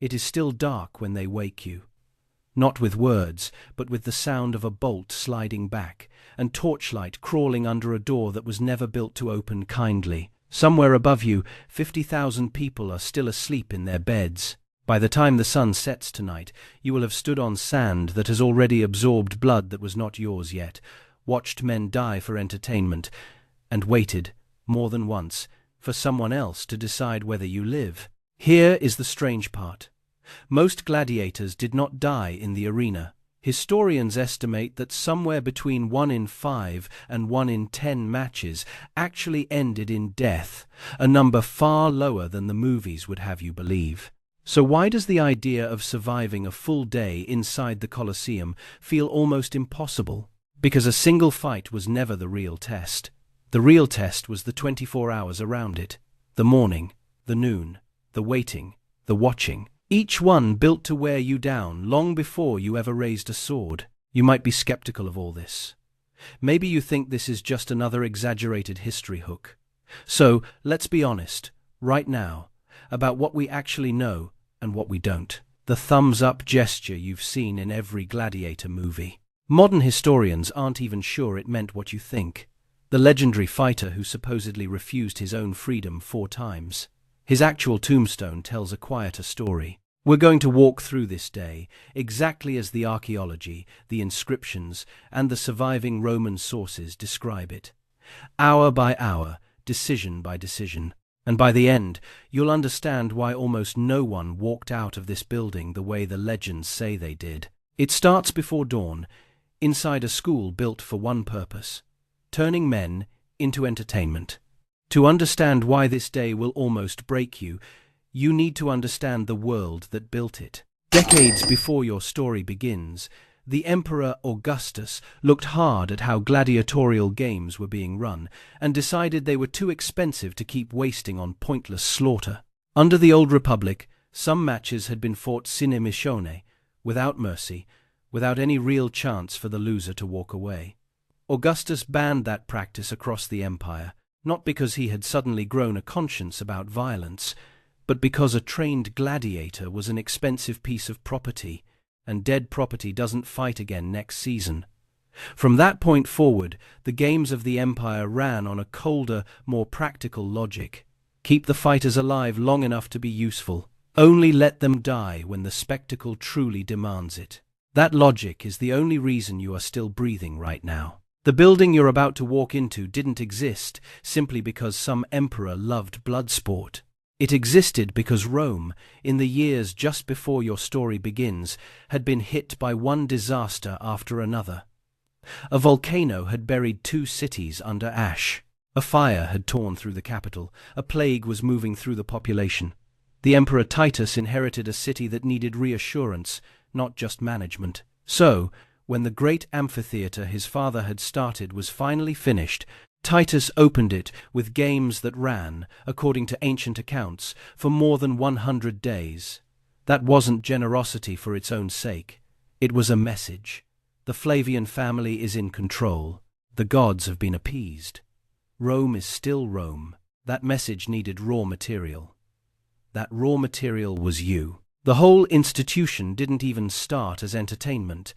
It is still dark when they wake you. Not with words, but with the sound of a bolt sliding back, and torchlight crawling under a door that was never built to open kindly. Somewhere above you, 50,000 people are still asleep in their beds. By the time the sun sets tonight, you will have stood on sand that has already absorbed blood that was not yours yet, watched men die for entertainment, and waited, more than once, for someone else to decide whether you live. Here is the strange part. Most gladiators did not die in the arena. Historians estimate that somewhere between 1 in 5 and 1 in 10 matches actually ended in death, a number far lower than the movies would have you believe. So why does the idea of surviving a full day inside the Colosseum feel almost impossible? Because a single fight was never the real test. The real test was the 24 hours around it. The morning, the noon, the waiting, the watching. Each one built to wear you down long before you ever raised a sword. You might be skeptical of all this. Maybe you think this is just another exaggerated history hook. So, let's be honest, right now, about what we actually know and what we don't. The thumbs-up gesture you've seen in every Gladiator movie. Modern historians aren't even sure it meant what you think. The legendary fighter who supposedly refused his own freedom 4 times. His actual tombstone tells a quieter story. We're going to walk through this day, exactly as the archaeology, the inscriptions, and the surviving Roman sources describe it. Hour by hour, decision by decision. And by the end, you'll understand why almost no one walked out of this building the way the legends say they did. It starts before dawn, inside a school built for one purpose: turning men into entertainment. To understand why this day will almost break you, you need to understand the world that built it. Decades before your story begins, the Emperor Augustus looked hard at how gladiatorial games were being run and decided they were too expensive to keep wasting on pointless slaughter. Under the Old Republic, some matches had been fought sine missione, without mercy, without any real chance for the loser to walk away. Augustus banned that practice across the empire, not because he had suddenly grown a conscience about violence, but because a trained gladiator was an expensive piece of property, and dead property doesn't fight again next season. From that point forward, the games of the empire ran on a colder, more practical logic. Keep the fighters alive long enough to be useful. Only let them die when the spectacle truly demands it. That logic is the only reason you are still breathing right now. The building you're about to walk into didn't exist simply because some emperor loved blood sport. It existed because Rome, in the years just before your story begins, had been hit by one disaster after another. A volcano had buried 2 cities under ash. A fire had torn through the capital. A plague was moving through the population. The Emperor Titus inherited a city that needed reassurance, not just management. So, when the great amphitheater his father had started was finally finished, Titus opened it with games that ran, according to ancient accounts, for more than 100 days. That wasn't generosity for its own sake. It was a message. The Flavian family is in control. The gods have been appeased. Rome is still Rome. That message needed raw material. That raw material was you. The whole institution didn't even start as entertainment.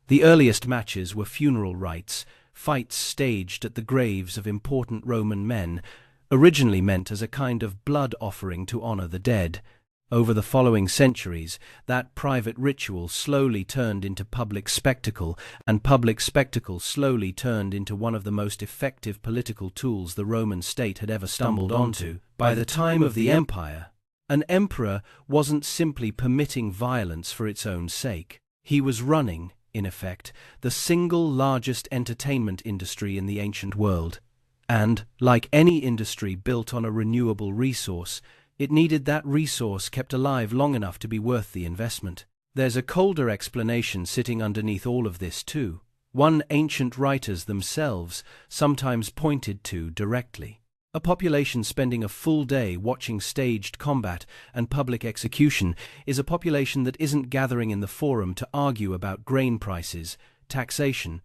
The earliest matches were funeral rites, fights staged at the graves of important Roman men, originally meant as a kind of blood offering to honor the dead. Over the following centuries, that private ritual slowly turned into public spectacle, and public spectacle slowly turned into one of the most effective political tools the Roman state had ever stumbled onto. By the time of the empire, an emperor wasn't simply permitting violence for its own sake. He was running, in effect, the single largest entertainment industry in the ancient world. And, like any industry built on a renewable resource, it needed that resource kept alive long enough to be worth the investment. There's a colder explanation sitting underneath all of this too, one ancient writers themselves sometimes pointed to directly. A population spending a full day watching staged combat and public execution is a population that isn't gathering in the forum to argue about grain prices, taxation,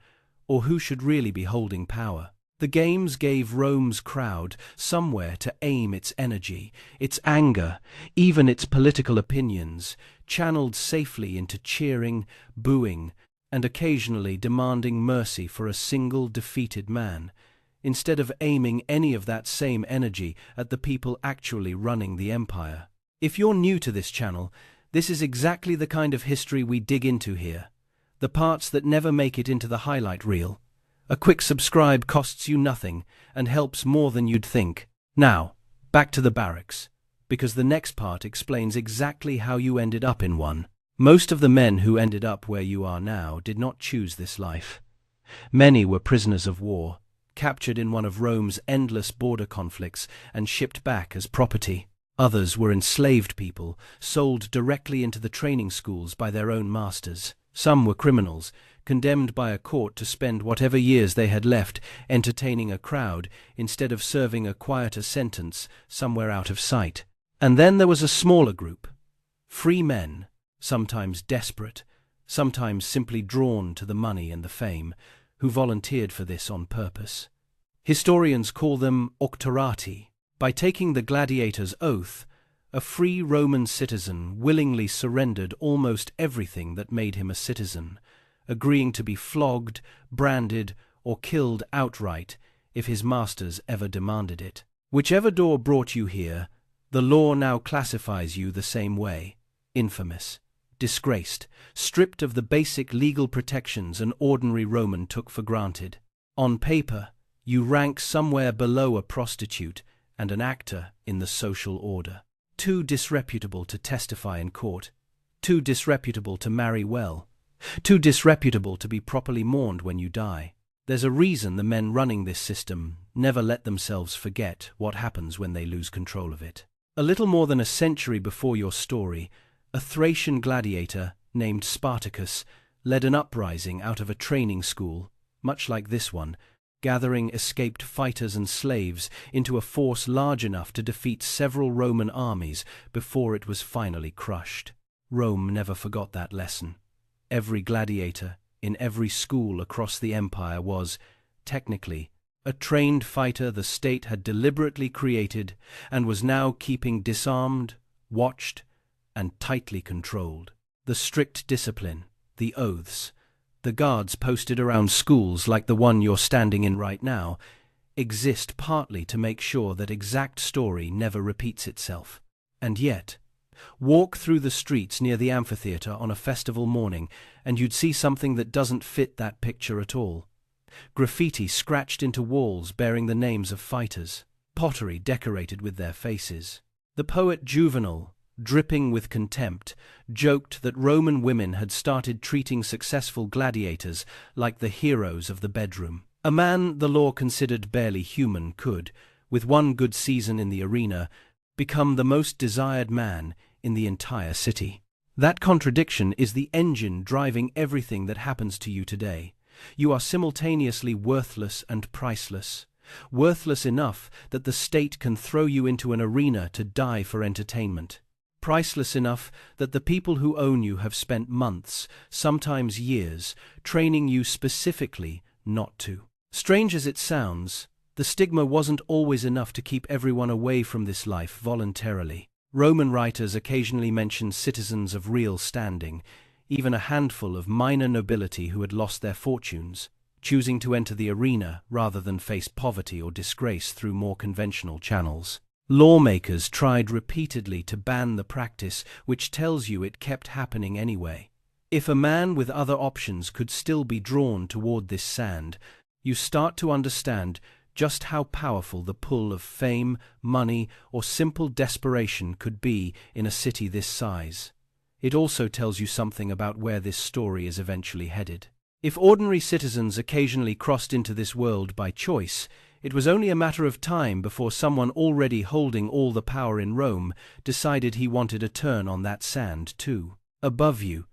or who should really be holding power. The games gave Rome's crowd somewhere to aim its energy, its anger, even its political opinions, channeled safely into cheering, booing, and occasionally demanding mercy for a single defeated man, instead of aiming any of that same energy at the people actually running the empire. If you're new to this channel, this is exactly the kind of history we dig into here. The parts that never make it into the highlight reel. A quick subscribe costs you nothing and helps more than you'd think. Now, back to the barracks, because the next part explains exactly how you ended up in one. Most of the men who ended up where you are now did not choose this life. Many were prisoners of war, captured in one of Rome's endless border conflicts and shipped back as property. Others were enslaved people, sold directly into the training schools by their own masters. Some were criminals, condemned by a court to spend whatever years they had left entertaining a crowd instead of serving a quieter sentence somewhere out of sight. And then there was a smaller group, free men, sometimes desperate, sometimes simply drawn to the money and the fame, who volunteered for this on purpose. Historians call them auctorati. By taking the gladiator's oath, a free Roman citizen willingly surrendered almost everything that made him a citizen, agreeing to be flogged, branded, or killed outright if his masters ever demanded it. Whichever door brought you here, the law now classifies you the same way: infamous, disgraced, stripped of the basic legal protections an ordinary Roman took for granted. On paper, you rank somewhere below a prostitute and an actor in the social order. Too disreputable to testify in court, too disreputable to marry well, too disreputable to be properly mourned when you die. There's a reason the men running this system never let themselves forget what happens when they lose control of it. A little more than a century before your story, a Thracian gladiator named Spartacus led an uprising out of a training school, much like this one, gathering escaped fighters and slaves into a force large enough to defeat several Roman armies before it was finally crushed. Rome never forgot that lesson. Every gladiator in every school across the empire was, technically, a trained fighter the state had deliberately created and was now keeping disarmed, watched, and tightly controlled. The strict discipline, the oaths, the guards posted around schools like the one you're standing in right now exist partly to make sure that exact story never repeats itself. And yet, walk through the streets near the amphitheater on a festival morning and you'd see something that doesn't fit that picture at all. Graffiti scratched into walls bearing the names of fighters, pottery decorated with their faces. The poet Juvenal, dripping with contempt, joked that Roman women had started treating successful gladiators like the heroes of the bedroom. A man the law considered barely human could, with one good season in the arena, become the most desired man in the entire city. That contradiction is the engine driving everything that happens to you today. You are simultaneously worthless and priceless. Worthless enough that the state can throw you into an arena to die for entertainment. Priceless enough that the people who own you have spent months, sometimes years, training you specifically not to. Strange as it sounds, the stigma wasn't always enough to keep everyone away from this life voluntarily. Roman writers occasionally mention citizens of real standing, even a handful of minor nobility who had lost their fortunes, choosing to enter the arena rather than face poverty or disgrace through more conventional channels. Lawmakers tried repeatedly to ban the practice, which tells you it kept happening anyway. If a man with other options could still be drawn toward this sand, you start to understand just how powerful the pull of fame, money, or simple desperation could be in a city this size. It also tells you something about where this story is eventually headed. If ordinary citizens occasionally crossed into this world by choice, it was only a matter of time before someone already holding all the power in Rome decided he wanted a turn on that sand too. Above you,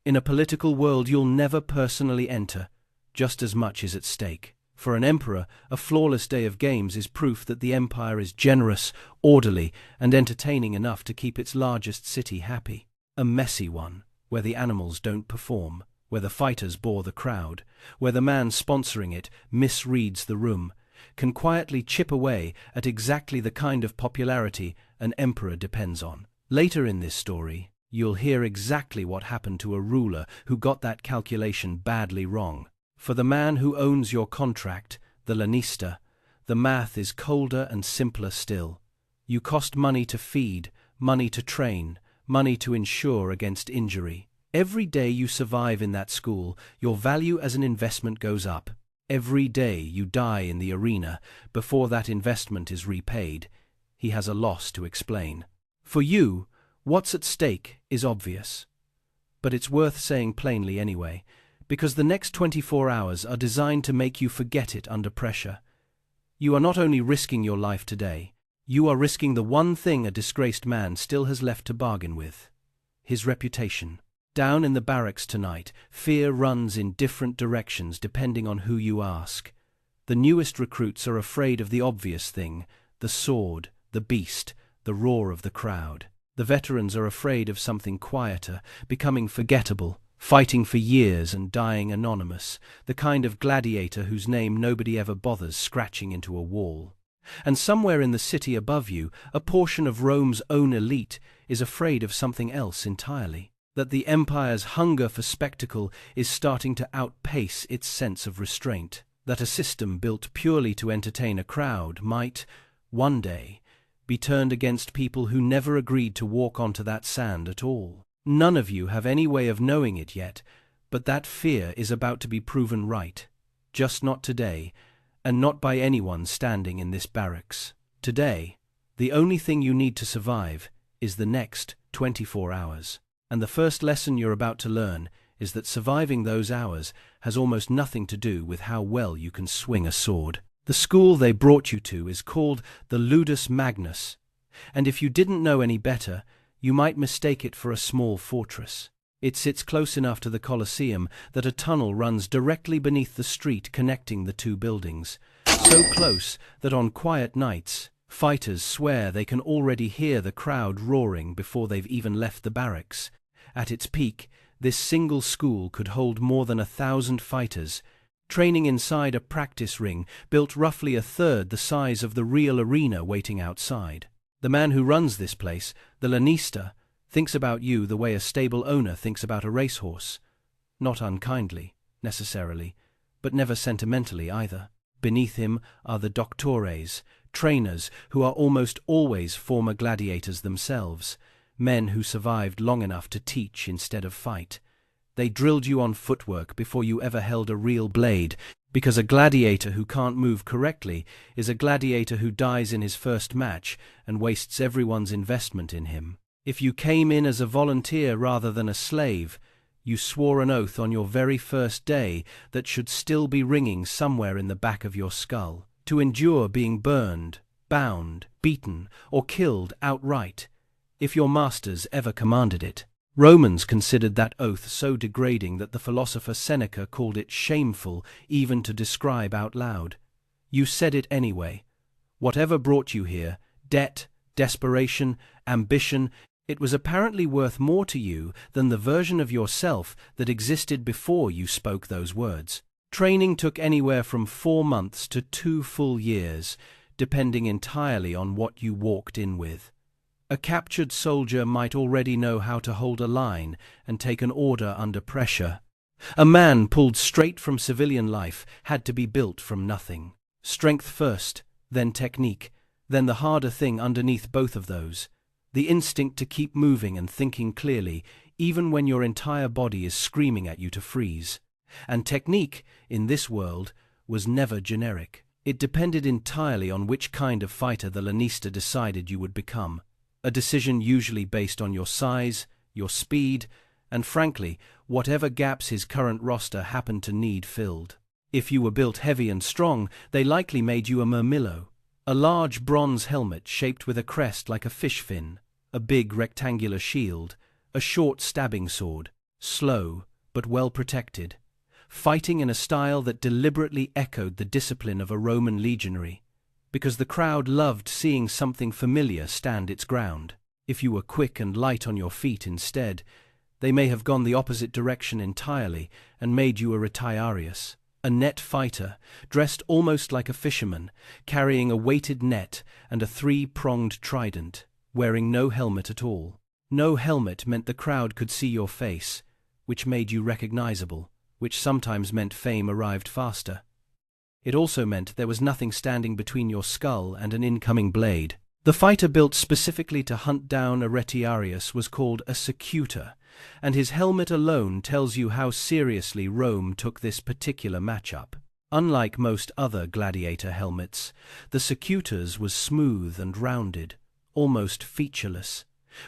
in a political world you'll never personally enter, just as much is at stake. For an emperor, a flawless day of games is proof that the empire is generous, orderly, and entertaining enough to keep its largest city happy. A messy one, where the animals don't perform, where the fighters bore the crowd, where the man sponsoring it misreads the room, can quietly chip away at exactly the kind of popularity an emperor depends on. Later in this story, you'll hear exactly what happened to a ruler who got that calculation badly wrong. For the man who owns your contract, the lanista, the math is colder and simpler still. You cost money to feed, money to train, money to insure against injury. Every day you survive in that school, your value as an investment goes up. Every day you die in the arena, before that investment is repaid, he has a loss to explain. For you, what's at stake is obvious. But it's worth saying plainly anyway, because the next 24 hours are designed to make you forget it under pressure. You are not only risking your life today, you are risking the one thing a disgraced man still has left to bargain with: his reputation. Down in the barracks tonight, fear runs in different directions depending on who you ask. The newest recruits are afraid of the obvious thing: the sword, the beast, the roar of the crowd. The veterans are afraid of something quieter, becoming forgettable, fighting for years and dying anonymous, the kind of gladiator whose name nobody ever bothers scratching into a wall. And somewhere in the city above you, a portion of Rome's own elite is afraid of something else entirely: that the empire's hunger for spectacle is starting to outpace its sense of restraint, that a system built purely to entertain a crowd might, one day, be turned against people who never agreed to walk onto that sand at all. None of you have any way of knowing it yet, but that fear is about to be proven right. Just not today, and not by anyone standing in this barracks. Today, the only thing you need to survive is the next 24 hours. And the first lesson you're about to learn is that surviving those hours has almost nothing to do with how well you can swing a sword. The school they brought you to is called the Ludus Magnus, and if you didn't know any better, you might mistake it for a small fortress. It sits close enough to the Colosseum that a tunnel runs directly beneath the street connecting the two buildings, so close that on quiet nights, fighters swear they can already hear the crowd roaring before they've even left the barracks. At its peak, this single school could hold more than 1,000 fighters, training inside a practice ring built roughly a third the size of the real arena waiting outside. The man who runs this place, the lanista, thinks about you the way a stable owner thinks about a racehorse. Not unkindly, necessarily, but never sentimentally either. Beneath him are the doctores, trainers who are almost always former gladiators themselves, men who survived long enough to teach instead of fight. They drilled you on footwork before you ever held a real blade, because a gladiator who can't move correctly is a gladiator who dies in his first match and wastes everyone's investment in him. If you came in as a volunteer rather than a slave, you swore an oath on your very first day that should still be ringing somewhere in the back of your skull, to endure being burned, bound, beaten, or killed outright, if your masters ever commanded it. Romans considered that oath so degrading that the philosopher Seneca called it shameful even to describe out loud. You said it anyway. Whatever brought you here, debt, desperation, ambition, it was apparently worth more to you than the version of yourself that existed before you spoke those words. Training took anywhere from 4 months to 2 full years, depending entirely on what you walked in with. A captured soldier might already know how to hold a line and take an order under pressure. A man pulled straight from civilian life had to be built from nothing. Strength first, then technique, then the harder thing underneath both of those: the instinct to keep moving and thinking clearly, even when your entire body is screaming at you to freeze. And technique, in this world, was never generic. It depended entirely on which kind of fighter the lanista decided you would become. A decision usually based on your size, your speed, and frankly, whatever gaps his current roster happened to need filled. If you were built heavy and strong, they likely made you a murmillo, a large bronze helmet shaped with a crest like a fish fin, a big rectangular shield, a short stabbing sword, slow but well protected, fighting in a style that deliberately echoed the discipline of a Roman legionary, because the crowd loved seeing something familiar stand its ground. If you were quick and light on your feet instead, they may have gone the opposite direction entirely and made you a retiarius, A net fighter, dressed almost like a fisherman, carrying a weighted net and a three-pronged trident, wearing no helmet at all. No helmet meant the crowd could see your face, which made you recognizable, which sometimes meant fame arrived faster. It also meant there was nothing standing between your skull and an incoming blade. The fighter built specifically to hunt down a retiarius was called a secutor, and his helmet alone tells you how seriously Rome took this particular matchup. Unlike most other gladiator helmets, the secutor's was smooth and rounded, almost featureless,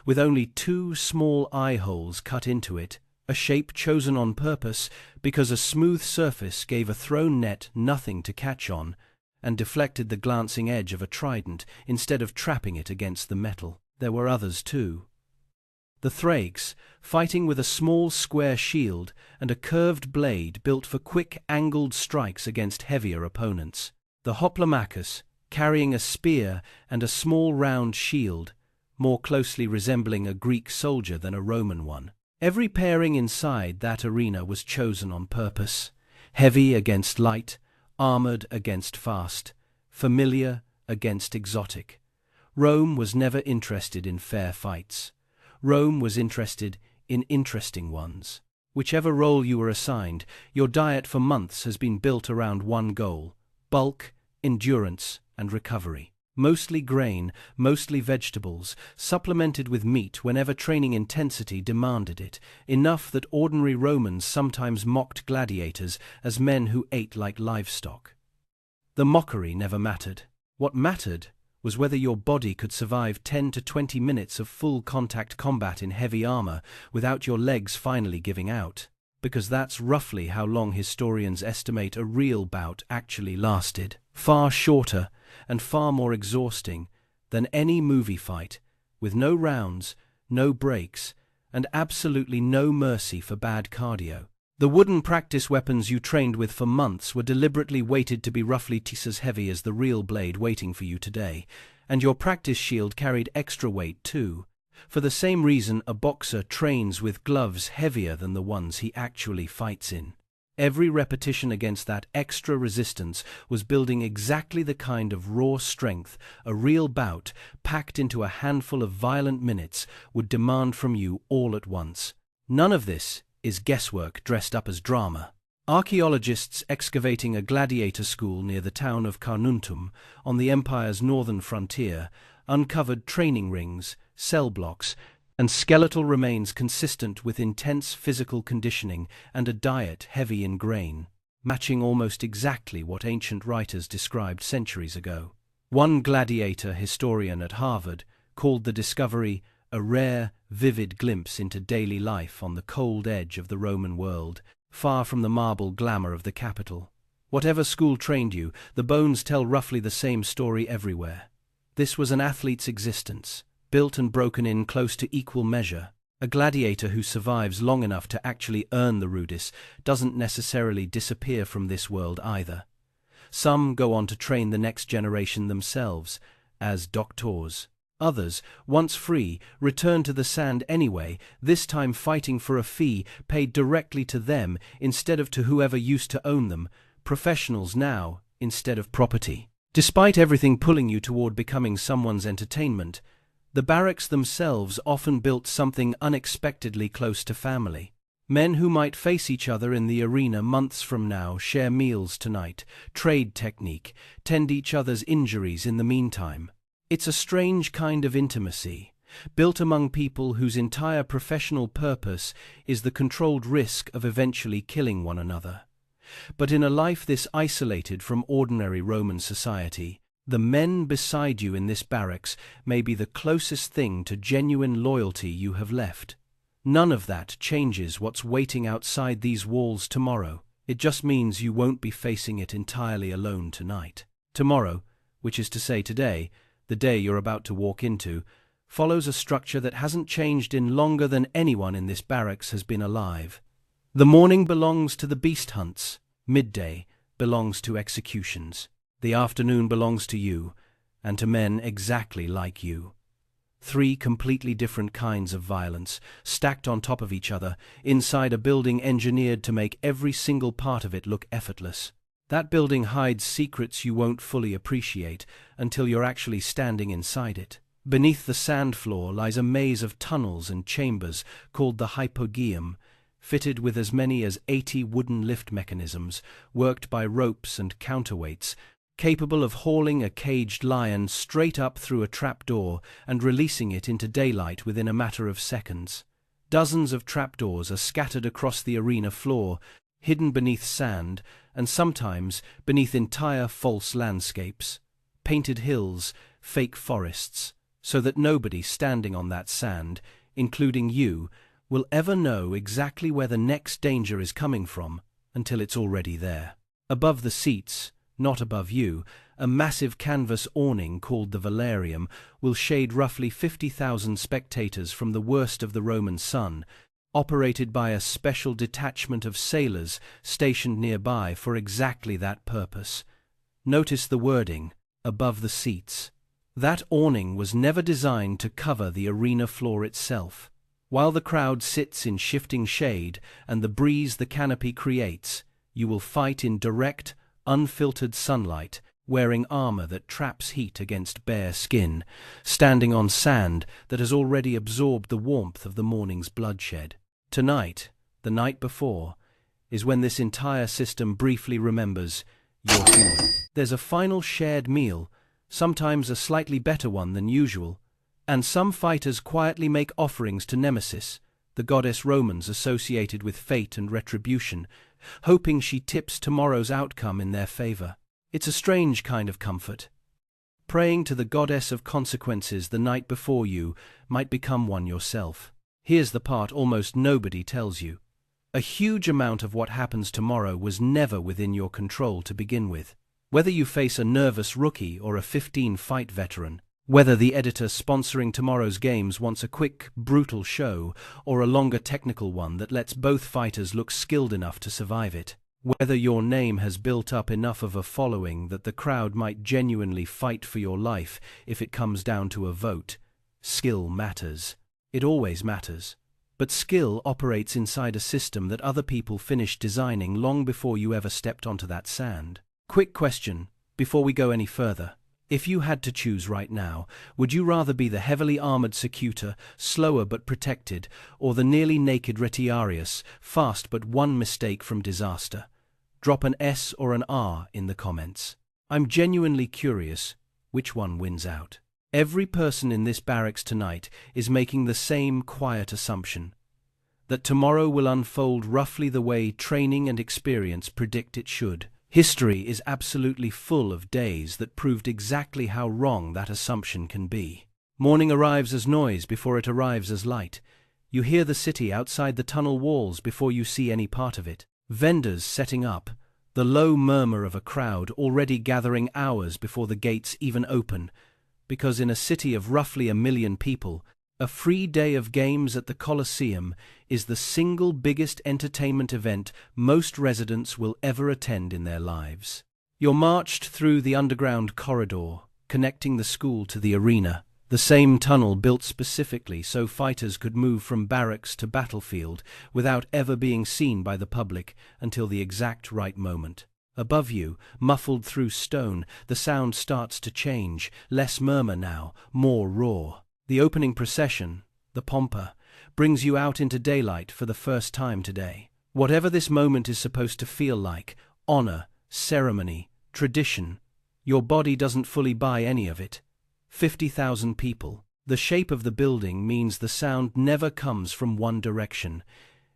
with only two small eye holes cut into it, a shape chosen on purpose because a smooth surface gave a thrown net nothing to catch on, and deflected the glancing edge of a trident instead of trapping it against the metal. There were others too. The thrakes, fighting with a small square shield and a curved blade built for quick angled strikes against heavier opponents. The hoplomachus, carrying a spear and a small round shield, more closely resembling a Greek soldier than a Roman one. Every pairing inside that arena was chosen on purpose, heavy against light, armored against fast, familiar against exotic. Rome was never interested in fair fights. Rome was interested in interesting ones. Whichever role you were assigned, your diet for months has been built around one goal: bulk, endurance, and recovery. Mostly grain, mostly vegetables, supplemented with meat whenever training intensity demanded it, enough that ordinary Romans sometimes mocked gladiators as men who ate like livestock. The mockery never mattered. What mattered was whether your body could survive 10 to 20 minutes of full contact combat in heavy armor without your legs finally giving out, because that's roughly how long historians estimate a real bout actually lasted. Far shorter and far more exhausting than any movie fight, with no rounds, no breaks, and absolutely no mercy for bad cardio. The wooden practice weapons you trained with for months were deliberately weighted to be roughly twice as heavy as the real blade waiting for you today, and your practice shield carried extra weight too. For the same reason a boxer trains with gloves heavier than the ones he actually fights in. Every repetition against that extra resistance was building exactly the kind of raw strength a real bout, packed into a handful of violent minutes, would demand from you all at once. None of this is guesswork dressed up as drama. Archaeologists excavating a gladiator school near the town of Carnuntum, on the empire's northern frontier, uncovered training rings, cell blocks, and skeletal remains consistent with intense physical conditioning and a diet heavy in grain, matching almost exactly what ancient writers described centuries ago. One gladiator historian at Harvard called the discovery a rare, vivid glimpse into daily life on the cold edge of the Roman world, far from the marble glamour of the capital. Whatever school trained you, the bones tell roughly the same story everywhere. This was an athlete's existence, built and broken in close to equal measure. A gladiator who survives long enough to actually earn the rudis doesn't necessarily disappear from this world either. Some go on to train the next generation themselves, as doctors. Others, once free, return to the sand anyway, this time fighting for a fee paid directly to them instead of to whoever used to own them, professionals now instead of property. Despite everything pulling you toward becoming someone's entertainment, the barracks themselves often built something unexpectedly close to family. Men who might face each other in the arena months from now share meals tonight, trade technique, tend each other's injuries in the meantime. It's a strange kind of intimacy, built among people whose entire professional purpose is the controlled risk of eventually killing one another. But in a life this isolated from ordinary Roman society, the men beside you in this barracks may be the closest thing to genuine loyalty you have left. None of that changes what's waiting outside these walls tomorrow. It just means you won't be facing it entirely alone tonight. Tomorrow, which is to say today, the day you're about to walk into, follows a structure that hasn't changed in longer than anyone in this barracks has been alive. The morning belongs to the beast hunts, midday belongs to executions, the afternoon belongs to you, and to men exactly like you. Three completely different kinds of violence, stacked on top of each other, inside a building engineered to make every single part of it look effortless. That building hides secrets you won't fully appreciate until you're actually standing inside it. Beneath the sand floor lies a maze of tunnels and chambers called the hypogeum, fitted with as many as 80 wooden lift mechanisms, worked by ropes and counterweights, capable of hauling a caged lion straight up through a trapdoor and releasing it into daylight within a matter of seconds. Dozens of trapdoors are scattered across the arena floor, hidden beneath sand, and sometimes beneath entire false landscapes, painted hills, fake forests, so that nobody standing on that sand, including you, will ever know exactly where the next danger is coming from until it's already there. Above the seats, not above you, a massive canvas awning called the Valerium will shade roughly 50,000 spectators from the worst of the Roman sun, operated by a special detachment of sailors stationed nearby for exactly that purpose. Notice the wording, above the seats. That awning was never designed to cover the arena floor itself. While the crowd sits in shifting shade and the breeze the canopy creates, you will fight in direct, unfiltered sunlight, wearing armor that traps heat against bare skin, standing on sand that has already absorbed the warmth of the morning's bloodshed. Tonight, the night before, is when this entire system briefly remembers you're human. There's a final shared meal, sometimes a slightly better one than usual, and some fighters quietly make offerings to Nemesis, the goddess Romans associated with fate and retribution, hoping she tips tomorrow's outcome in their favor. It's a strange kind of comfort. Praying to the goddess of consequences the night before you might become one yourself. Here's the part almost nobody tells you. A huge amount of what happens tomorrow was never within your control to begin with. Whether you face a nervous rookie or a 15-fight veteran, whether the editor sponsoring tomorrow's games wants a quick, brutal show or a longer technical one that lets both fighters look skilled enough to survive it, whether your name has built up enough of a following that the crowd might genuinely fight for your life if it comes down to a vote, skill matters. It always matters. But skill operates inside a system that other people finished designing long before you ever stepped onto that sand. Quick question, before we go any further. If you had to choose right now, would you rather be the heavily armored Secutor, slower but protected, or the nearly naked Retiarius, fast but one mistake from disaster? Drop an S or an R in the comments. I'm genuinely curious, which one wins out? Every person in this barracks tonight is making the same quiet assumption, that tomorrow will unfold roughly the way training and experience predict it should. History is absolutely full of days that proved exactly how wrong that assumption can be. Morning arrives as noise before it arrives as light. You hear the city outside the tunnel walls before you see any part of it. Vendors setting up, the low murmur of a crowd already gathering hours before the gates even open, because in a city of roughly 1 million people, a free day of games at the Colosseum is the single biggest entertainment event most residents will ever attend in their lives. You're marched through the underground corridor, connecting the school to the arena, the same tunnel built specifically so fighters could move from barracks to battlefield without ever being seen by the public until the exact right moment. Above you, muffled through stone, the sound starts to change, less murmur now, more roar. The opening procession, the pompa, brings you out into daylight for the first time today. Whatever this moment is supposed to feel like, honor, ceremony, tradition, your body doesn't fully buy any of it. 50,000 people. The shape of the building means the sound never comes from one direction.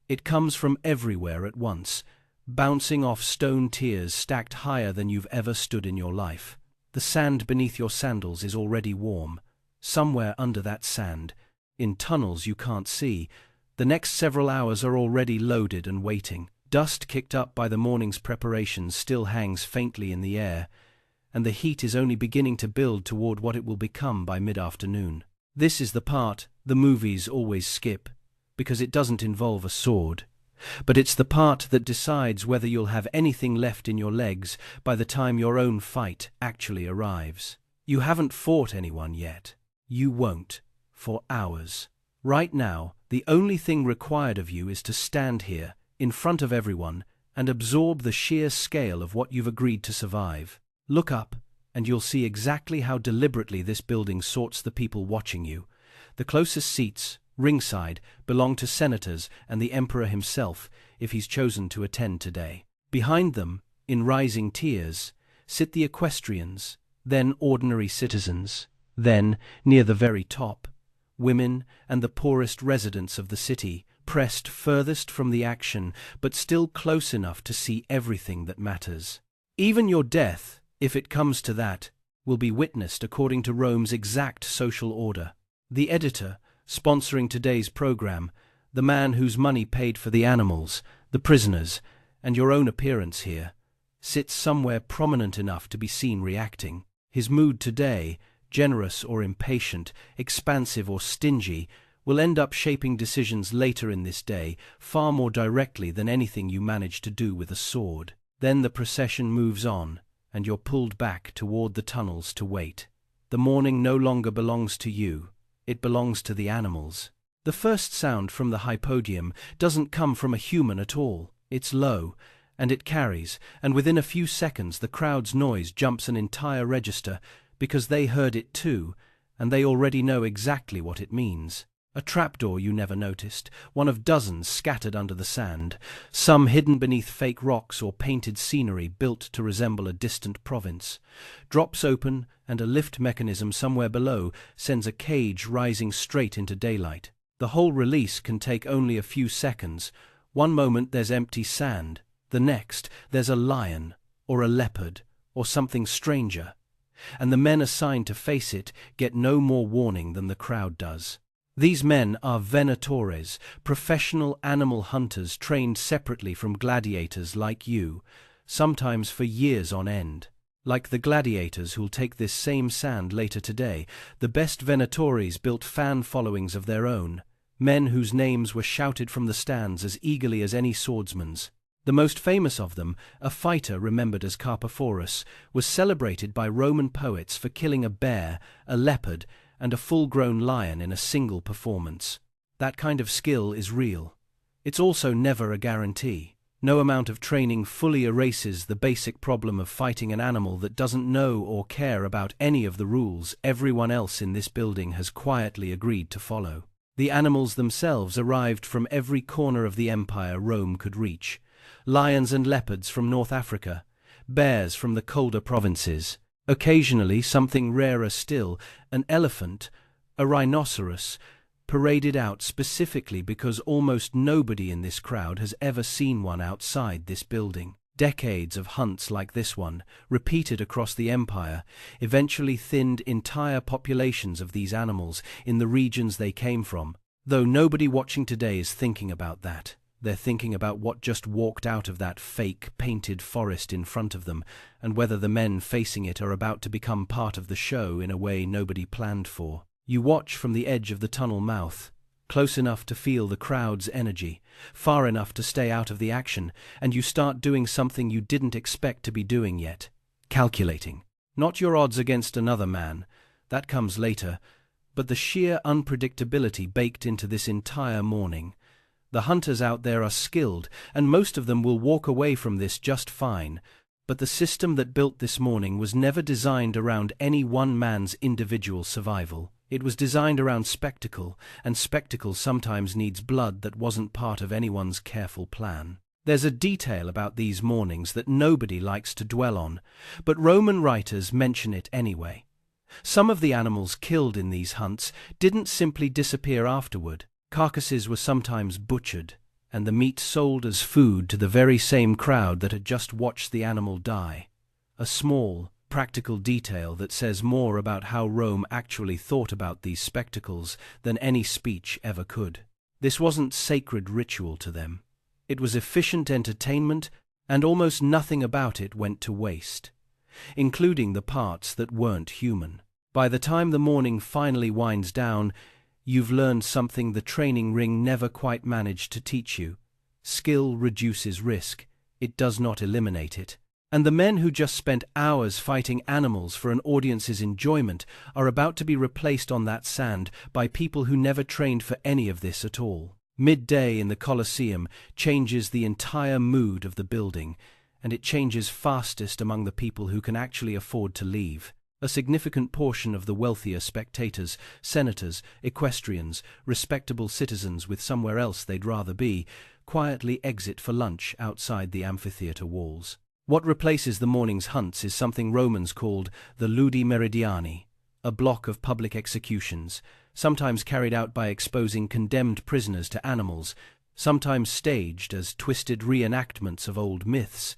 It comes from everywhere at once, bouncing off stone tiers stacked higher than you've ever stood in your life. The sand beneath your sandals is already warm. Somewhere under that sand, in tunnels you can't see, the next several hours are already loaded and waiting. Dust kicked up by the morning's preparations still hangs faintly in the air, and the heat is only beginning to build toward what it will become by mid-afternoon. This is the part the movies always skip, because it doesn't involve a sword. But it's the part that decides whether you'll have anything left in your legs by the time your own fight actually arrives. You haven't fought anyone yet. You won't, for hours. Right now, the only thing required of you is to stand here, in front of everyone, and absorb the sheer scale of what you've agreed to survive. Look up, and you'll see exactly how deliberately this building sorts the people watching you. The closest seats, ringside, belong to senators and the emperor himself, if he's chosen to attend today. Behind them, in rising tiers, sit the equestrians, then ordinary citizens, then, near the very top, women and the poorest residents of the city, pressed furthest from the action, but still close enough to see everything that matters. Even your death, if it comes to that, will be witnessed according to Rome's exact social order. The editor, sponsoring today's program, the man whose money paid for the animals, the prisoners, and your own appearance here, sits somewhere prominent enough to be seen reacting. His mood today, generous or impatient, expansive or stingy, will end up shaping decisions later in this day far more directly than anything you manage to do with a sword. Then the procession moves on, and you're pulled back toward the tunnels to wait. The morning no longer belongs to you, it belongs to the animals. The first sound from the hypodium doesn't come from a human at all. It's low, and it carries, and within a few seconds the crowd's noise jumps an entire register, because they heard it too, and they already know exactly what it means. A trapdoor you never noticed, one of dozens scattered under the sand, some hidden beneath fake rocks or painted scenery built to resemble a distant province, drops open, and a lift mechanism somewhere below sends a cage rising straight into daylight. The whole release can take only a few seconds. One moment there's empty sand, the next there's a lion, or a leopard, or something stranger, and the men assigned to face it get no more warning than the crowd does. These men are venatores, professional animal hunters trained separately from gladiators like you, sometimes for years on end. Like the gladiators who'll take this same sand later today, the best venatores built fan followings of their own, men whose names were shouted from the stands as eagerly as any swordsman's. The most famous of them, a fighter remembered as Carpophorus, was celebrated by Roman poets for killing a bear, a leopard, and a full-grown lion in a single performance. That kind of skill is real. It's also never a guarantee. No amount of training fully erases the basic problem of fighting an animal that doesn't know or care about any of the rules everyone else in this building has quietly agreed to follow. The animals themselves arrived from every corner of the empire Rome could reach. Lions and leopards from North Africa, bears from the colder provinces, occasionally something rarer still, an elephant, a rhinoceros, paraded out specifically because almost nobody in this crowd has ever seen one outside this building. Decades of hunts like this one, repeated across the empire, eventually thinned entire populations of these animals in the regions they came from. Though nobody watching today is thinking about that. They're thinking about what just walked out of that fake, painted forest in front of them, and whether the men facing it are about to become part of the show in a way nobody planned for. You watch from the edge of the tunnel mouth, close enough to feel the crowd's energy, far enough to stay out of the action, and you start doing something you didn't expect to be doing yet. Calculating. Not your odds against another man, that comes later, but the sheer unpredictability baked into this entire morning. The hunters out there are skilled, and most of them will walk away from this just fine, but the system that built this morning was never designed around any one man's individual survival. It was designed around spectacle, and spectacle sometimes needs blood that wasn't part of anyone's careful plan. There's a detail about these mornings that nobody likes to dwell on, but Roman writers mention it anyway. Some of the animals killed in these hunts didn't simply disappear afterward. Carcasses were sometimes butchered, and the meat sold as food to the very same crowd that had just watched the animal die. A small, practical detail that says more about how Rome actually thought about these spectacles than any speech ever could. This wasn't sacred ritual to them. It was efficient entertainment, and almost nothing about it went to waste, including the parts that weren't human. By the time the morning finally winds down, you've learned something the training ring never quite managed to teach you. Skill reduces risk. It does not eliminate it. And the men who just spent hours fighting animals for an audience's enjoyment are about to be replaced on that sand by people who never trained for any of this at all. Midday in the Colosseum changes the entire mood of the building, and it changes fastest among the people who can actually afford to leave. A significant portion of the wealthier spectators, senators, equestrians, respectable citizens with somewhere else they'd rather be, quietly exit for lunch outside the amphitheater walls. What replaces the morning's hunts is something Romans called the ludi meridiani, a block of public executions, sometimes carried out by exposing condemned prisoners to animals, sometimes staged as twisted reenactments of old myths,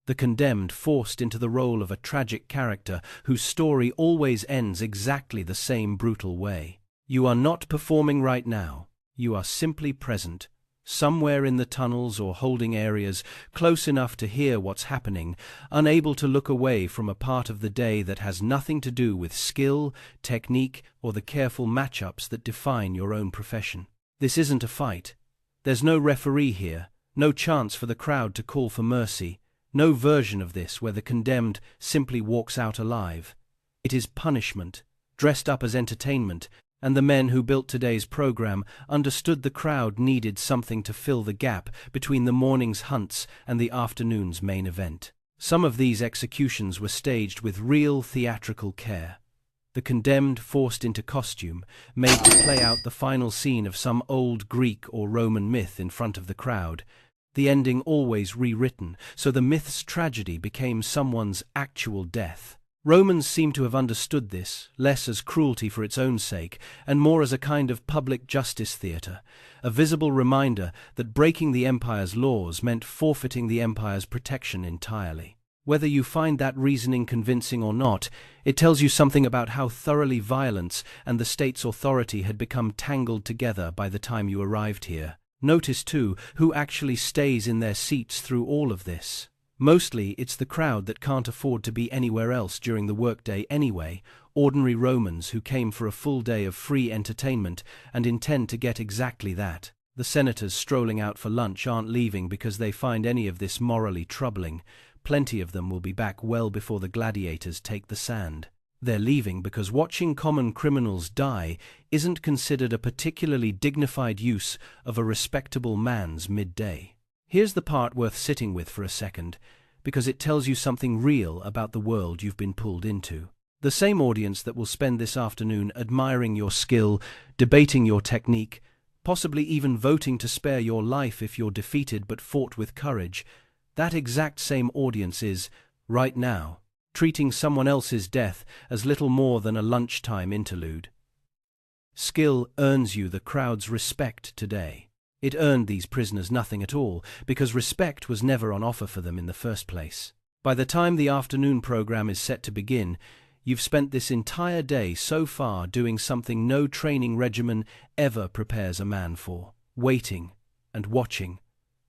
the condemned forced into the role of a tragic character whose story always ends exactly the same brutal way. You are not performing right now, you are simply present, somewhere in the tunnels or holding areas, close enough to hear what's happening, unable to look away from a part of the day that has nothing to do with skill, technique, or the careful matchups that define your own profession. This isn't a fight. There's no referee here, no chance for the crowd to call for mercy, no version of this where the condemned simply walks out alive. It is punishment, dressed up as entertainment, and the men who built today's program understood the crowd needed something to fill the gap between the morning's hunts and the afternoon's main event. Some of these executions were staged with real theatrical care. The condemned forced into costume, made to play out the final scene of some old Greek or Roman myth in front of the crowd, the ending always rewritten, so the myth's tragedy became someone's actual death. Romans seem to have understood this, less as cruelty for its own sake, and more as a kind of public justice theatre, a visible reminder that breaking the empire's laws meant forfeiting the empire's protection entirely. Whether you find that reasoning convincing or not, it tells you something about how thoroughly violence and the state's authority had become tangled together by the time you arrived here. Notice, too, who actually stays in their seats through all of this. Mostly, it's the crowd that can't afford to be anywhere else during the workday anyway, ordinary Romans who came for a full day of free entertainment and intend to get exactly that. The senators strolling out for lunch aren't leaving because they find any of this morally troubling. Plenty of them will be back well before the gladiators take the sand. They're leaving because watching common criminals die isn't considered a particularly dignified use of a respectable man's midday. Here's the part worth sitting with for a second, because it tells you something real about the world you've been pulled into. The same audience that will spend this afternoon admiring your skill, debating your technique, possibly even voting to spare your life if you're defeated but fought with courage, that exact same audience is, right now, treating someone else's death as little more than a lunchtime interlude. Skill earns you the crowd's respect today. It earned these prisoners nothing at all, because respect was never on offer for them in the first place. By the time the afternoon program is set to begin, you've spent this entire day so far doing something no training regimen ever prepares a man for, waiting and watching,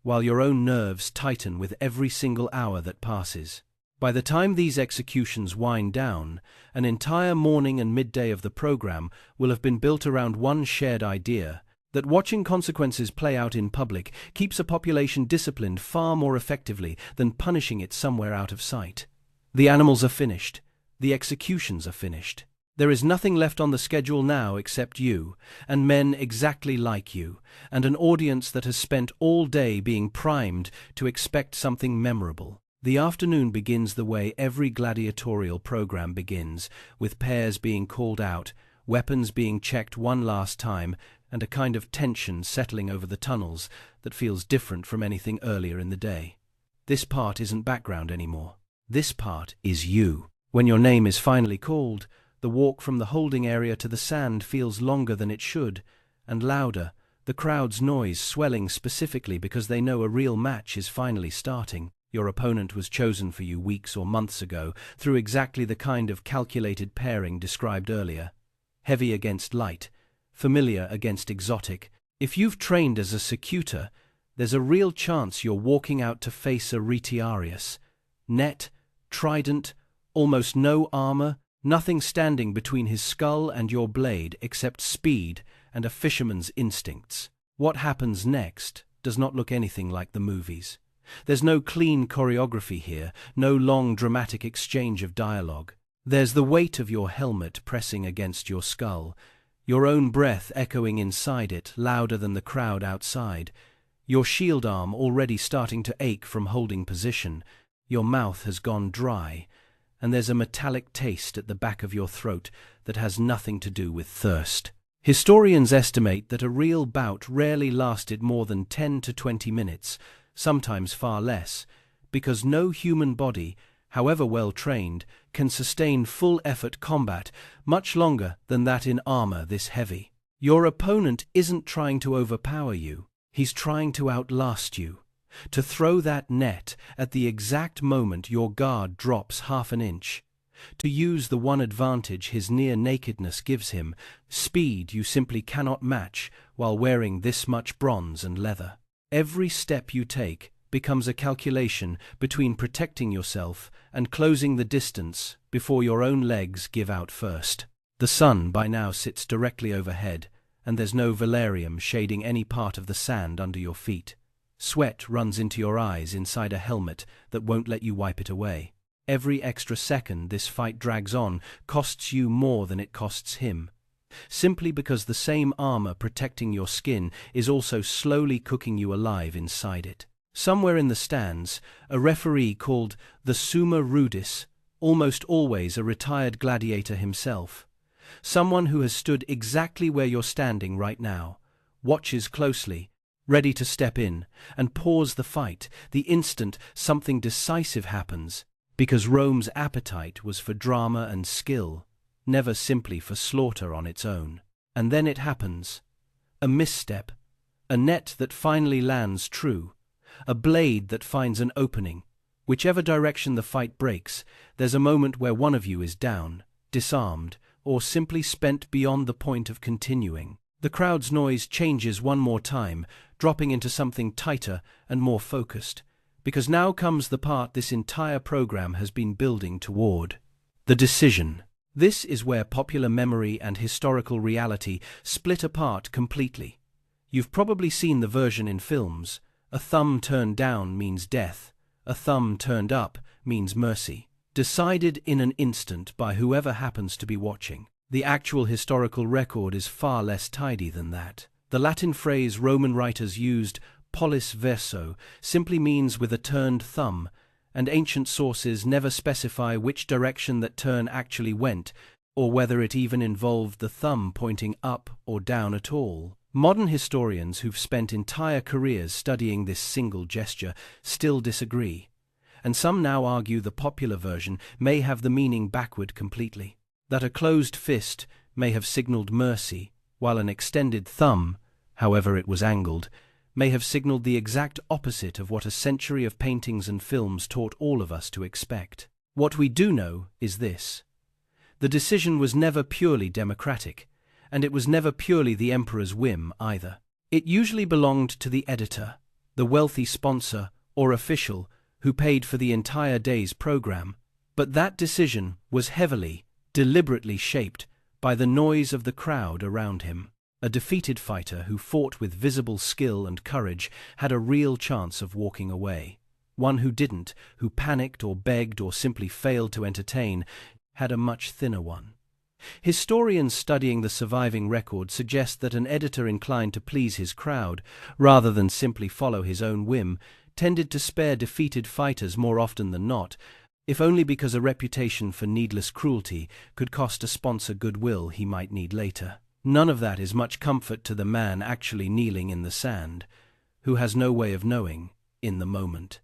while your own nerves tighten with every single hour that passes. By the time these executions wind down, an entire morning and midday of the program will have been built around one shared idea: that watching consequences play out in public keeps a population disciplined far more effectively than punishing it somewhere out of sight. The animals are finished. The executions are finished. There is nothing left on the schedule now except you, and men exactly like you, and an audience that has spent all day being primed to expect something memorable. The afternoon begins the way every gladiatorial program begins, with pairs being called out, weapons being checked one last time, and a kind of tension settling over the tunnels that feels different from anything earlier in the day. This part isn't background anymore. This part is you. When your name is finally called, the walk from the holding area to the sand feels longer than it should, and louder, the crowd's noise swelling specifically because they know a real match is finally starting. Your opponent was chosen for you weeks or months ago through exactly the kind of calculated pairing described earlier. Heavy against light, familiar against exotic. If you've trained as a secutor, there's a real chance you're walking out to face a retiarius. Net, trident, almost no armor, nothing standing between his skull and your blade except speed and a fisherman's instincts. What happens next does not look anything like the movies. There's no clean choreography here, no long dramatic exchange of dialogue. There's the weight of your helmet pressing against your skull, your own breath echoing inside it louder than the crowd outside, your shield arm already starting to ache from holding position, your mouth has gone dry, and there's a metallic taste at the back of your throat that has nothing to do with thirst. Historians estimate that a real bout rarely lasted more than 10 to 20 minutes, sometimes far less, because no human body, however well trained, can sustain full-effort combat much longer than that in armor this heavy. Your opponent isn't trying to overpower you, he's trying to outlast you, to throw that net at the exact moment your guard drops half an inch, to use the one advantage his near-nakedness gives him, speed you simply cannot match while wearing this much bronze and leather. Every step you take becomes a calculation between protecting yourself and closing the distance before your own legs give out first. The sun by now sits directly overhead, and there's no velarium shading any part of the sand under your feet. Sweat runs into your eyes inside a helmet that won't let you wipe it away. Every extra second this fight drags on costs you more than it costs him, simply because the same armor protecting your skin is also slowly cooking you alive inside it. Somewhere in the stands, a referee called the Summa Rudis, almost always a retired gladiator himself, someone who has stood exactly where you're standing right now, watches closely, ready to step in and pause the fight the instant something decisive happens, because Rome's appetite was for drama and skill, never simply for slaughter on its own. And then it happens. A misstep, a net that finally lands true, a blade that finds an opening. Whichever direction the fight breaks, there's a moment where one of you is down, disarmed, or simply spent beyond the point of continuing. The crowd's noise changes one more time, dropping into something tighter and more focused, because now comes the part this entire program has been building toward. The decision. This is where popular memory and historical reality split apart completely. You've probably seen the version in films. A thumb turned down means death. A thumb turned up means mercy. Decided in an instant by whoever happens to be watching. The actual historical record is far less tidy than that. The Latin phrase Roman writers used, pollis verso, simply means with a turned thumb, and ancient sources never specify which direction that turn actually went, or whether it even involved the thumb pointing up or down at all. Modern historians who've spent entire careers studying this single gesture still disagree, and some now argue the popular version may have the meaning backward completely, that a closed fist may have signaled mercy, while an extended thumb, however it was angled, may have signaled the exact opposite of what a century of paintings and films taught all of us to expect. What we do know is this. The decision was never purely democratic, and it was never purely the emperor's whim either. It usually belonged to the editor, the wealthy sponsor or official who paid for the entire day's program, but that decision was heavily, deliberately shaped by the noise of the crowd around him. A defeated fighter who fought with visible skill and courage had a real chance of walking away. One who didn't, who panicked or begged or simply failed to entertain, had a much thinner one. Historians studying the surviving record suggest that an editor inclined to please his crowd, rather than simply follow his own whim, tended to spare defeated fighters more often than not, if only because a reputation for needless cruelty could cost a sponsor goodwill he might need later. None of that is much comfort to the man actually kneeling in the sand, who has no way of knowing, in the moment,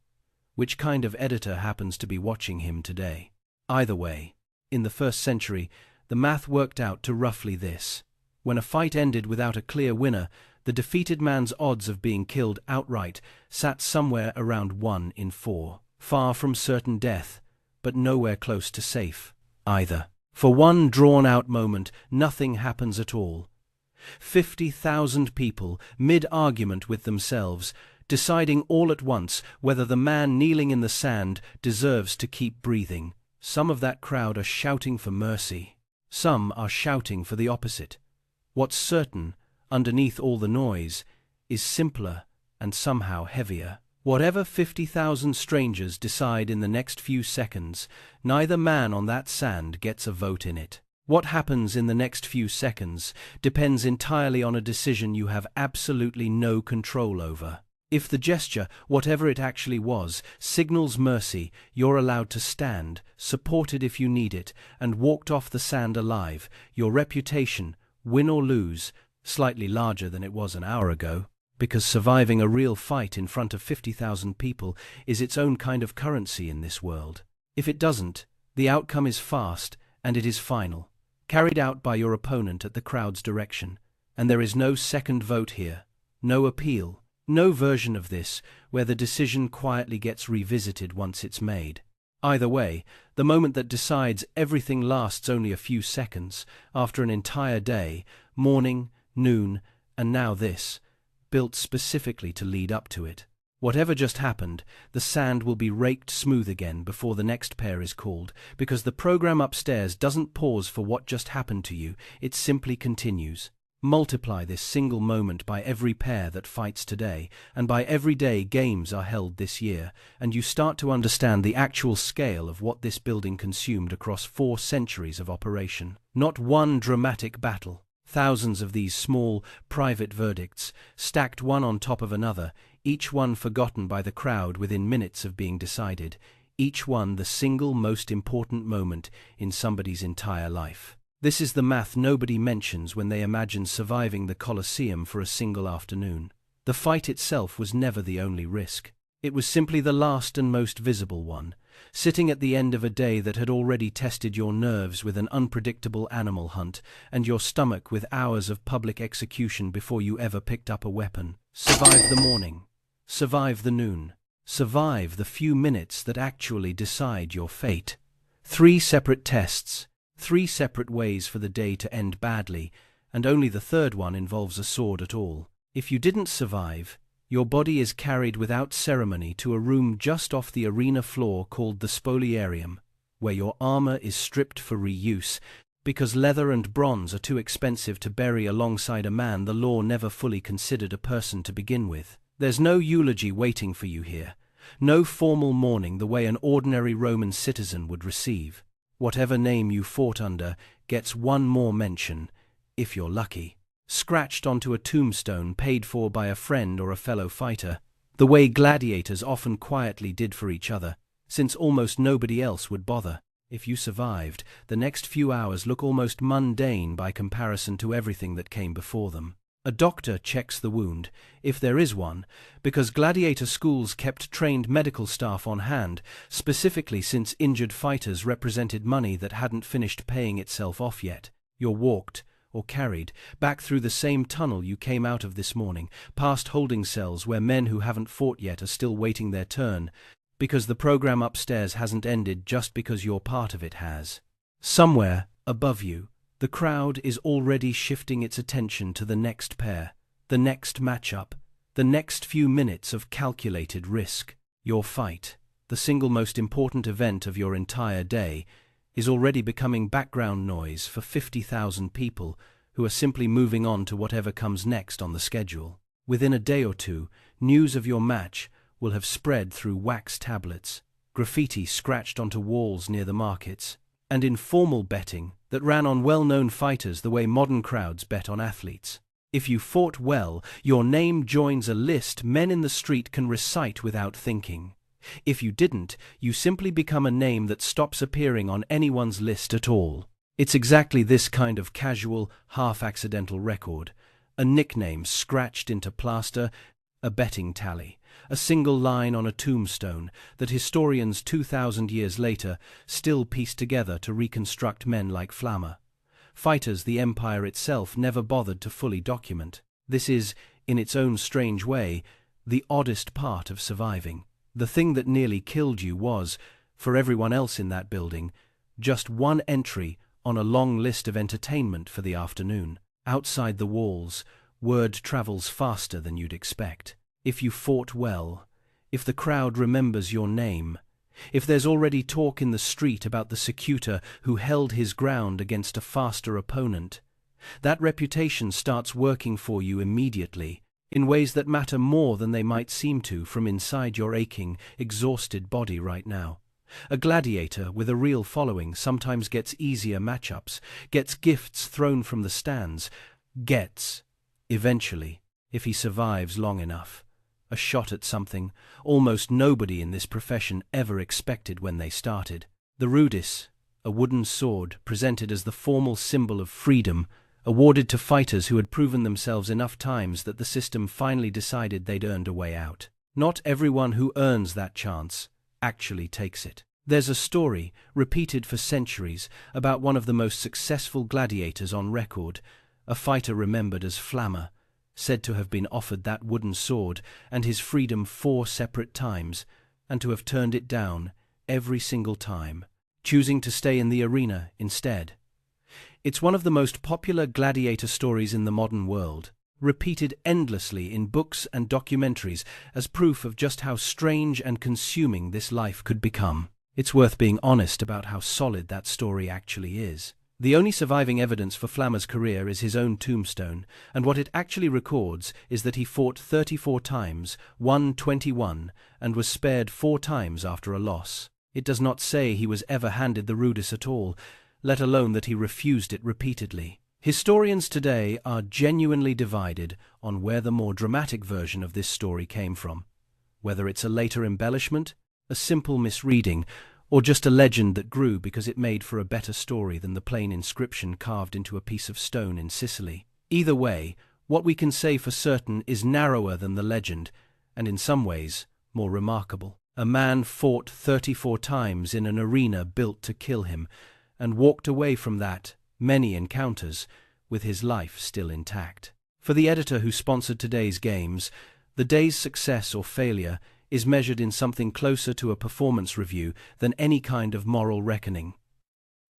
which kind of editor happens to be watching him today. Either way, in the 1st century, the math worked out to roughly this. When a fight ended without a clear winner, the defeated man's odds of being killed outright sat somewhere around 1 in 4, far from certain death, but nowhere close to safe, either. For one drawn-out moment, nothing happens at all. 50,000 people, mid-argument with themselves, deciding all at once whether the man kneeling in the sand deserves to keep breathing. Some of that crowd are shouting for mercy. Some are shouting for the opposite. What's certain, underneath all the noise, is simpler and somehow heavier. Whatever 50,000 strangers decide in the next few seconds, neither man on that sand gets a vote in it. What happens in the next few seconds depends entirely on a decision you have absolutely no control over. If the gesture, whatever it actually was, signals mercy, you're allowed to stand, supported if you need it, and walked off the sand alive. Your reputation, win or lose, slightly larger than it was an hour ago, because surviving a real fight in front of 50,000 people is its own kind of currency in this world. If it doesn't, the outcome is fast, and it is final, carried out by your opponent at the crowd's direction. And there is no second vote here, no appeal, no version of this where the decision quietly gets revisited once it's made. Either way, the moment that decides everything lasts only a few seconds, after an entire day, morning, noon, and now this, built specifically to lead up to it. Whatever just happened, the sand will be raked smooth again before the next pair is called, because the program upstairs doesn't pause for what just happened to you, it simply continues. Multiply this single moment by every pair that fights today, and by every day games are held this year, and you start to understand the actual scale of what this building consumed across 4 centuries of operation. Not one dramatic battle. Thousands of these small, private verdicts, stacked one on top of another, each one forgotten by the crowd within minutes of being decided, each one the single most important moment in somebody's entire life. This is the math nobody mentions when they imagine surviving the Colosseum for a single afternoon. The fight itself was never the only risk. It was simply the last and most visible one, sitting at the end of a day that had already tested your nerves with an unpredictable animal hunt and your stomach with hours of public execution before you ever picked up a weapon. Survive the morning. Survive the noon. Survive the few minutes that actually decide your fate. 3 separate tests. 3 separate ways for the day to end badly, and only the third one involves a sword at all. If you didn't survive, your body is carried without ceremony to a room just off the arena floor called the spoliarium, where your armor is stripped for reuse, because leather and bronze are too expensive to bury alongside a man the law never fully considered a person to begin with. There's no eulogy waiting for you here, no formal mourning the way an ordinary Roman citizen would receive. Whatever name you fought under gets one more mention, if you're lucky, scratched onto a tombstone paid for by a friend or a fellow fighter, the way gladiators often quietly did for each other, since almost nobody else would bother. If you survived, the next few hours look almost mundane by comparison to everything that came before them. A doctor checks the wound, if there is one, because gladiator schools kept trained medical staff on hand, specifically since injured fighters represented money that hadn't finished paying itself off yet. You're walked, or carried, back through the same tunnel you came out of this morning, past holding cells where men who haven't fought yet are still waiting their turn, because the program upstairs hasn't ended just because your part of it has. Somewhere, above you, the crowd is already shifting its attention to the next pair, the next matchup, the next few minutes of calculated risk. Your fight, the single most important event of your entire day, is already becoming background noise for 50,000 people who are simply moving on to whatever comes next on the schedule. Within a day or two, news of your match will have spread through wax tablets, graffiti scratched onto walls near the markets, and informal betting that ran on well-known fighters the way modern crowds bet on athletes. If you fought well, your name joins a list men in the street can recite without thinking. If you didn't, you simply become a name that stops appearing on anyone's list at all. It's exactly this kind of casual, half-accidental record, a nickname scratched into plaster, a betting tally, a single line on a tombstone that historians 2,000 years later still piece together to reconstruct men like Flamma, fighters the empire itself never bothered to fully document. This is, in its own strange way, the oddest part of surviving. The thing that nearly killed you was, for everyone else in that building, just one entry on a long list of entertainment for the afternoon. Outside the walls, word travels faster than you'd expect. If you fought well, if the crowd remembers your name, if there's already talk in the street about the secutor who held his ground against a faster opponent, that reputation starts working for you immediately. in ways that matter more than they might seem to from inside your aching, exhausted body right now. A gladiator with a real following sometimes gets easier matchups, gets gifts thrown from the stands, gets, eventually, if he survives long enough, a shot at something almost nobody in this profession ever expected when they started. The rudis, a wooden sword presented as the formal symbol of freedom, awarded to fighters who had proven themselves enough times that the system finally decided they'd earned a way out. Not everyone who earns that chance actually takes it. There's a story, repeated for centuries, about one of the most successful gladiators on record, a fighter remembered as Flammer, said to have been offered that wooden sword and his freedom 4 separate times, and to have turned it down every single time, choosing to stay in the arena instead. It's one of the most popular gladiator stories in the modern world, repeated endlessly in books and documentaries as proof of just how strange and consuming this life could become. It's worth being honest about how solid that story actually is. The only surviving evidence for Flammer's career is his own tombstone, and what it actually records is that he fought 34 times, won 21, and was spared 4 times after a loss. It does not say he was ever handed the rudis at all, let alone that he refused it repeatedly. Historians today are genuinely divided on where the more dramatic version of this story came from, whether it's a later embellishment, a simple misreading, or just a legend that grew because it made for a better story than the plain inscription carved into a piece of stone in Sicily. Either way, what we can say for certain is narrower than the legend, and in some ways, more remarkable. A man fought 34 times in an arena built to kill him, and walked away from that, many encounters, with his life still intact. For the editor who sponsored today's games, the day's success or failure is measured in something closer to a performance review than any kind of moral reckoning.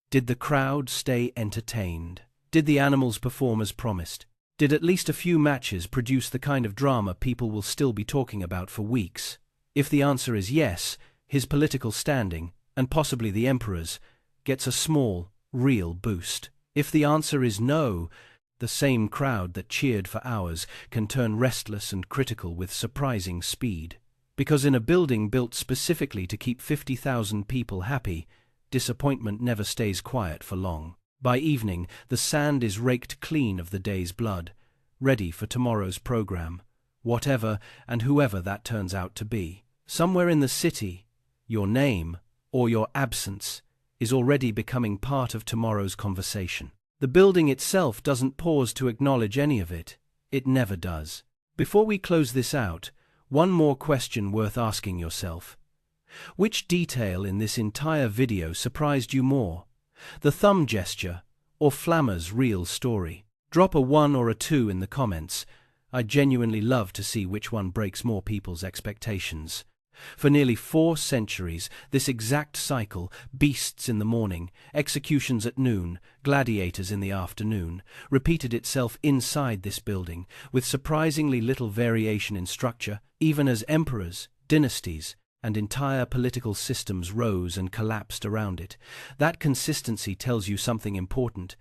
Did the crowd stay entertained? Did the animals perform as promised? Did at least a few matches produce the kind of drama people will still be talking about for weeks? If the answer is yes, his political standing, and possibly the emperor's, gets a small, real boost. If the answer is no, the same crowd that cheered for hours can turn restless and critical with surprising speed. Because in a building built specifically to keep 50,000 people happy, disappointment never stays quiet for long. By evening, the sand is raked clean of the day's blood, ready for tomorrow's program, whatever and whoever that turns out to be. Somewhere in the city, your name, or your absence, is already becoming part of tomorrow's conversation. The building itself doesn't pause to acknowledge any of it. It never does. Before we close this out, one more question worth asking yourself. Which detail in this entire video surprised you more? The thumb gesture, or Flammer's real story? Drop a 1 or a 2 in the comments. I'd genuinely love to see which one breaks more people's expectations. For nearly 4 centuries, this exact cycle, beasts in the morning, executions at noon, gladiators in the afternoon, repeated itself inside this building, with surprisingly little variation in structure, even as emperors, dynasties, and entire political systems rose and collapsed around it. That consistency tells you something important.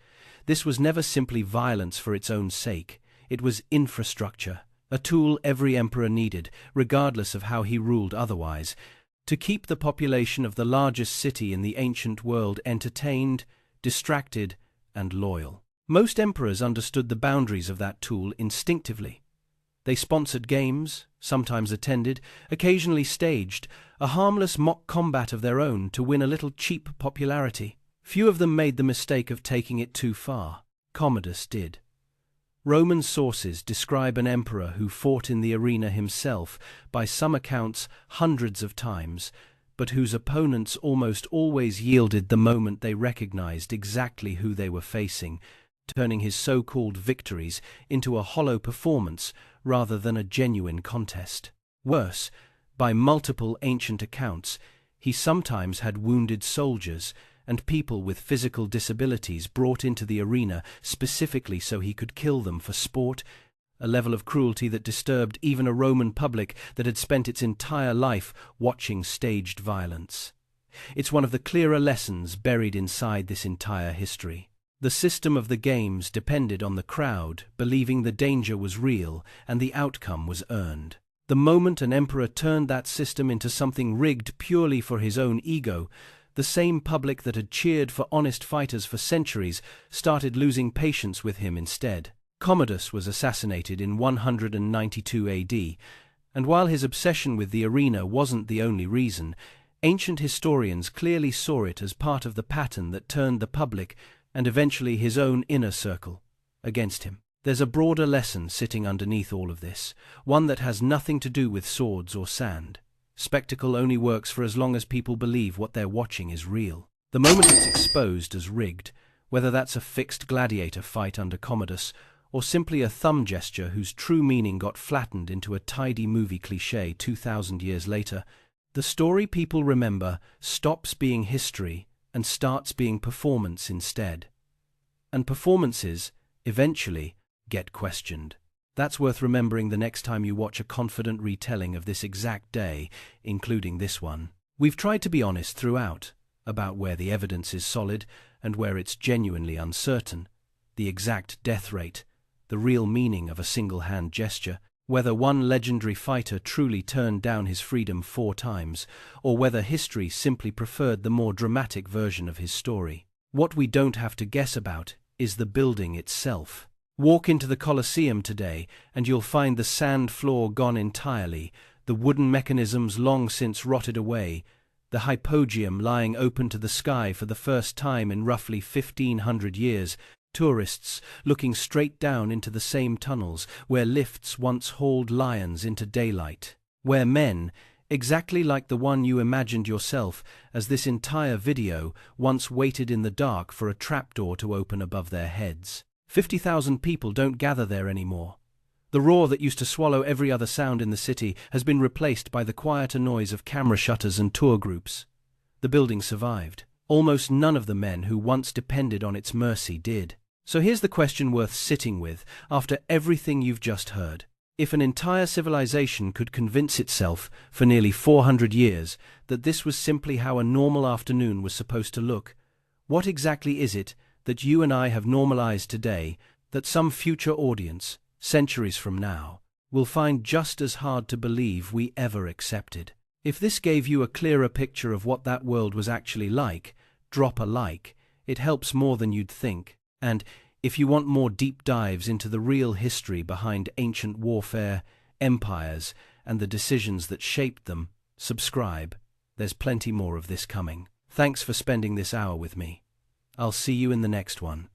This was never simply violence for its own sake. It was infrastructure. A tool every emperor needed, regardless of how he ruled otherwise, to keep the population of the largest city in the ancient world entertained, distracted, and loyal. Most emperors understood the boundaries of that tool instinctively. They sponsored games, sometimes attended, occasionally staged, a harmless mock combat of their own to win a little cheap popularity. Few of them made the mistake of taking it too far. Commodus did. Roman sources describe an emperor who fought in the arena himself, by some accounts hundreds of times, but whose opponents almost always yielded the moment they recognized exactly who they were facing, turning his so-called victories into a hollow performance rather than a genuine contest. Worse, by multiple ancient accounts, he sometimes had wounded soldiers and people with physical disabilities brought into the arena specifically so he could kill them for sport, a level of cruelty that disturbed even a Roman public that had spent its entire life watching staged violence. It's one of the clearer lessons buried inside this entire history. The system of the games depended on the crowd believing the danger was real and the outcome was earned. The moment an emperor turned that system into something rigged purely for his own ego, the same public that had cheered for honest fighters for centuries started losing patience with him instead. Commodus was assassinated in 192 AD, and while his obsession with the arena wasn't the only reason, ancient historians clearly saw it as part of the pattern that turned the public, and eventually his own inner circle, against him. There's a broader lesson sitting underneath all of this, one that has nothing to do with swords or sand. Spectacle only works for as long as people believe what they're watching is real. The moment it's exposed as rigged, whether that's a fixed gladiator fight under Commodus, or simply a thumb gesture whose true meaning got flattened into a tidy movie cliché 2,000 years later, the story people remember stops being history and starts being performance instead. And performances, eventually, get questioned. That's worth remembering the next time you watch a confident retelling of this exact day, including this one. We've tried to be honest throughout, about where the evidence is solid and where it's genuinely uncertain, the exact death rate, the real meaning of a single hand gesture, whether one legendary fighter truly turned down his freedom 4 times, or whether history simply preferred the more dramatic version of his story. What we don't have to guess about is the building itself. Walk into the Colosseum today and you'll find the sand floor gone entirely, the wooden mechanisms long since rotted away, the hypogeum lying open to the sky for the first time in roughly 1,500 years, tourists looking straight down into the same tunnels where lifts once hauled lions into daylight, where men, exactly like the one you imagined yourself as this entire video, once waited in the dark for a trapdoor to open above their heads. 50,000 people don't gather there anymore. The roar that used to swallow every other sound in the city has been replaced by the quieter noise of camera shutters and tour groups. The building survived. Almost none of the men who once depended on its mercy did. So here's the question worth sitting with after everything you've just heard. If an entire civilization could convince itself for nearly 400 years that this was simply how a normal afternoon was supposed to look, what exactly is it that you and I have normalized today that some future audience, centuries from now, will find just as hard to believe we ever accepted? If this gave you a clearer picture of what that world was actually like, drop a like. It helps more than you'd think. And if you want more deep dives into the real history behind ancient warfare, empires, and the decisions that shaped them, subscribe. There's plenty more of this coming. Thanks for spending this hour with me. I'll see you in the next one.